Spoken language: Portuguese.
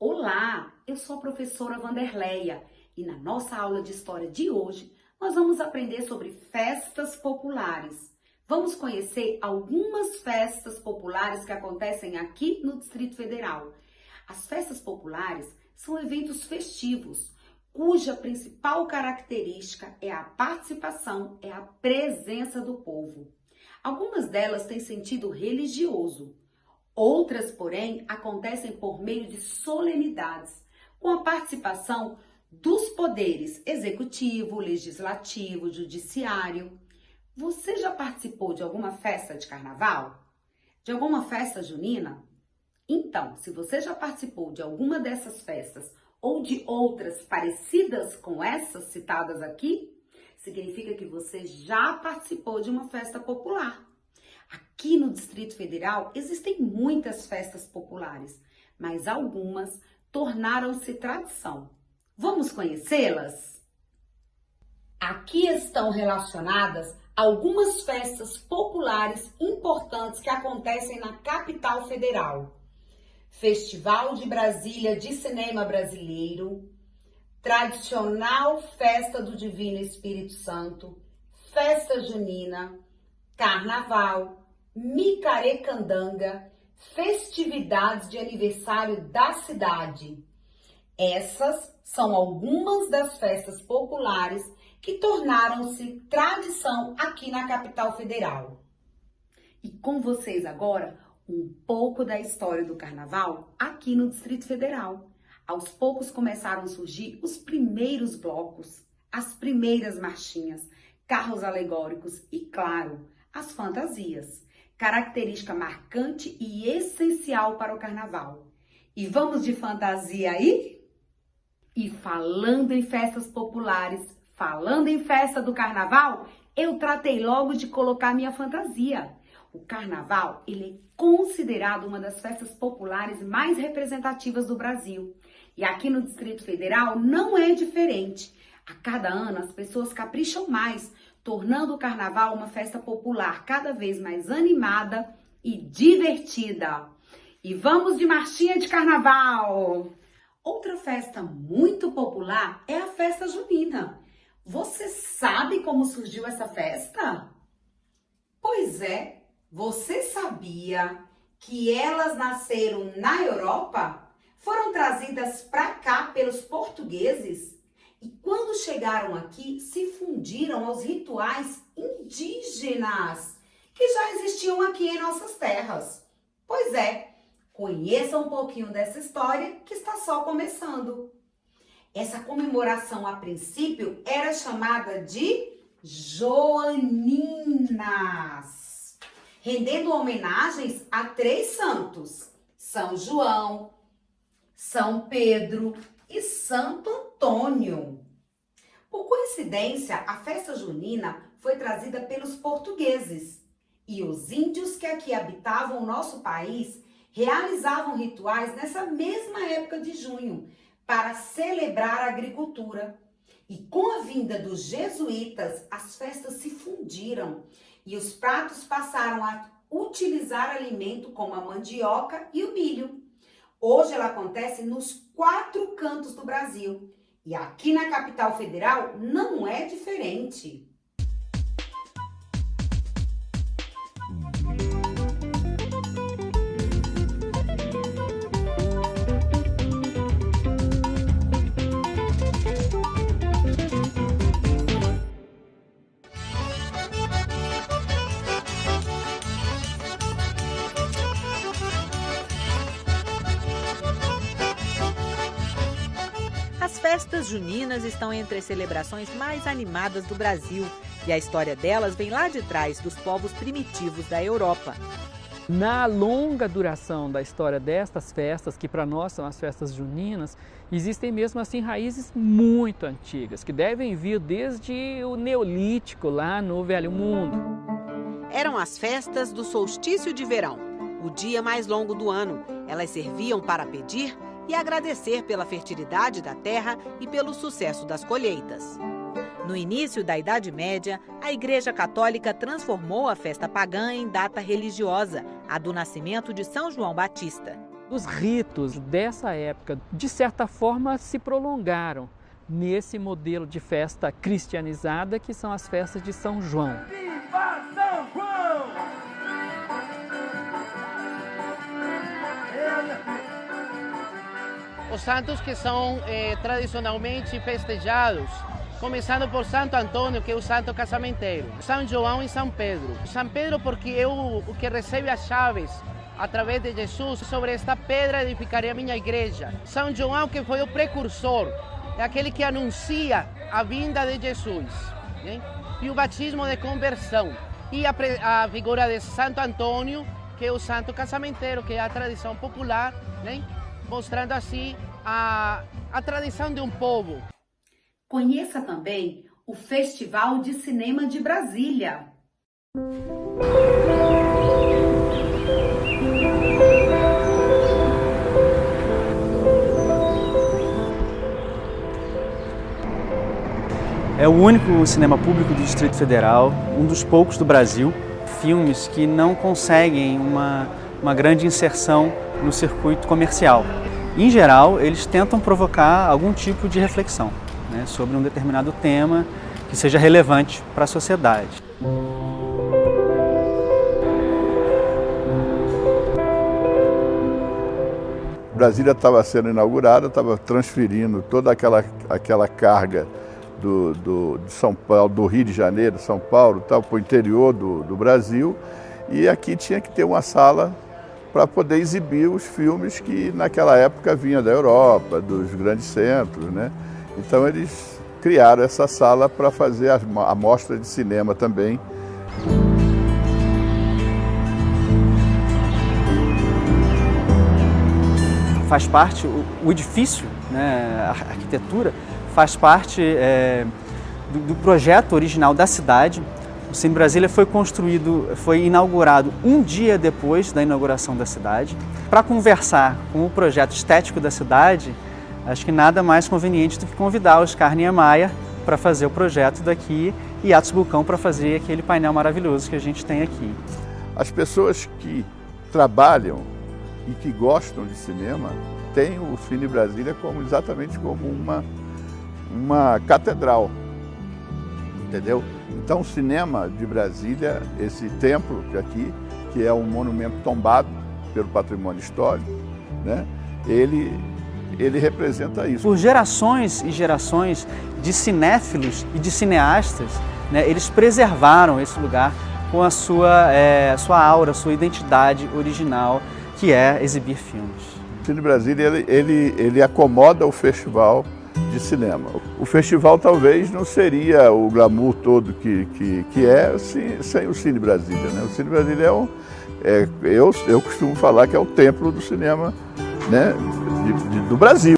Olá, eu sou a professora Vanderleia e na nossa aula de história de hoje nós vamos aprender sobre festas populares. Vamos conhecer algumas festas populares que acontecem aqui no Distrito Federal. As festas populares são eventos festivos, cuja principal característica é a participação, é a presença do povo. Algumas delas têm sentido religioso. Outras, porém, acontecem por meio de solenidades, com a participação dos poderes executivo, legislativo, judiciário. Você já participou de alguma festa de carnaval? De alguma festa junina? Então, se você já participou de alguma dessas festas ou de outras parecidas com essas citadas aqui, significa que você já participou de uma festa popular. Aqui no Distrito Federal existem muitas festas populares, mas algumas tornaram-se tradição. Vamos conhecê-las? Aqui estão relacionadas algumas festas populares importantes que acontecem na capital federal. Festival de Brasília de Cinema Brasileiro, tradicional Festa do Divino Espírito Santo, Festa Junina, Carnaval, Micarecandanga, festividades de aniversário da cidade. Essas são algumas das festas populares que tornaram-se tradição aqui na capital federal. E com vocês agora, um pouco da história do carnaval aqui no Distrito Federal. Aos poucos começaram a surgir os primeiros blocos, as primeiras marchinhas, carros alegóricos e, claro, as fantasias, característica marcante e essencial para o carnaval. E vamos de fantasia aí? E falando em festas populares, falando em festa do carnaval, eu tratei logo de colocar minha fantasia. O carnaval, ele é considerado uma das festas populares mais representativas do Brasil. E aqui no Distrito Federal não é diferente. A cada ano as pessoas capricham mais, tornando o carnaval uma festa popular cada vez mais animada e divertida. E vamos de marchinha de carnaval! Outra festa muito popular é a festa junina. Você sabe como surgiu essa festa? Pois é, você sabia que elas nasceram na Europa? Foram trazidas para cá pelos portugueses? E quando chegaram aqui, se fundiram aos rituais indígenas que já existiam aqui em nossas terras. Pois é, conheça um pouquinho dessa história que está só começando. Essa comemoração, a princípio, era chamada de Joaninas, rendendo homenagens a 3 santos: São João, São Pedro e Santo Antônio. Por coincidência, a festa junina foi trazida pelos portugueses e os índios que aqui habitavam o nosso país realizavam rituais nessa mesma época de junho para celebrar a agricultura. E com a vinda dos jesuítas, as festas se fundiram e os pratos passaram a utilizar alimento como a mandioca e o milho. Hoje ela acontece nos 4 cantos do Brasil e aqui na capital federal não é diferente. As festas juninas estão entre as celebrações mais animadas do Brasil e a história delas vem lá de trás, dos povos primitivos da Europa. Na longa duração da história destas festas, que para nós são as festas juninas, existem mesmo assim raízes muito antigas, que devem vir desde o Neolítico, lá no Velho Mundo. Eram as festas do solstício de verão, o dia mais longo do ano. Elas serviam para pedir e agradecer pela fertilidade da terra e pelo sucesso das colheitas. No início da Idade Média, a Igreja Católica transformou a festa pagã em data religiosa, a do nascimento de São João Batista. Os ritos dessa época, de certa forma, se prolongaram nesse modelo de festa cristianizada que são as festas de São João. Viva São João! Os santos que são tradicionalmente festejados, começando por Santo Antônio, que é o santo casamenteiro, São João e São Pedro. São Pedro porque é o que recebe as chaves através de Jesus. Sobre esta pedra edificarei a minha igreja. São João, que foi o precursor, é aquele que anuncia a vinda de Jesus, né? E o batismo de conversão. E a figura de Santo Antônio, que é o santo casamenteiro, que é a tradição popular, né? Mostrando assim a tradição de um povo. Conheça também o Festival de Cinema de Brasília. É o único cinema público do Distrito Federal, um dos poucos do Brasil, filmes que não conseguem uma grande inserção no circuito comercial. Em geral, eles tentam provocar algum tipo de reflexão, né, sobre um determinado tema que seja relevante para a sociedade. Brasília estava sendo inaugurada, estava transferindo toda aquela carga de São Paulo, do Rio de Janeiro, São Paulo, para o interior do Brasil, e aqui tinha que ter uma sala para poder exibir os filmes que naquela época vinham da Europa, dos grandes centros, né? Então eles criaram essa sala para fazer a mostra de cinema também. Faz parte, o edifício, né, a arquitetura, faz parte do projeto original da cidade. O Cine Brasília foi inaugurado um dia depois da inauguração da cidade. Para conversar com o projeto estético da cidade, acho que nada mais conveniente do que convidar o Oscar Niemeyer para fazer o projeto daqui e Atos Bulcão para fazer aquele painel maravilhoso que a gente tem aqui. As pessoas que trabalham e que gostam de cinema têm o Cine Brasília exatamente como uma catedral, entendeu? Então o cinema de Brasília, esse templo aqui, que é um monumento tombado pelo patrimônio histórico, né? Ele representa isso. Por gerações e gerações de cinéfilos e de cineastas, né, eles preservaram esse lugar com a sua aura, a sua identidade original, que é exibir filmes. O Cine Brasília, ele acomoda o festival de cinema. O festival talvez não seria o glamour todo que é sem o Cine Brasília, né? O Cine Brasília eu costumo falar que é o templo do cinema, né, do Brasil.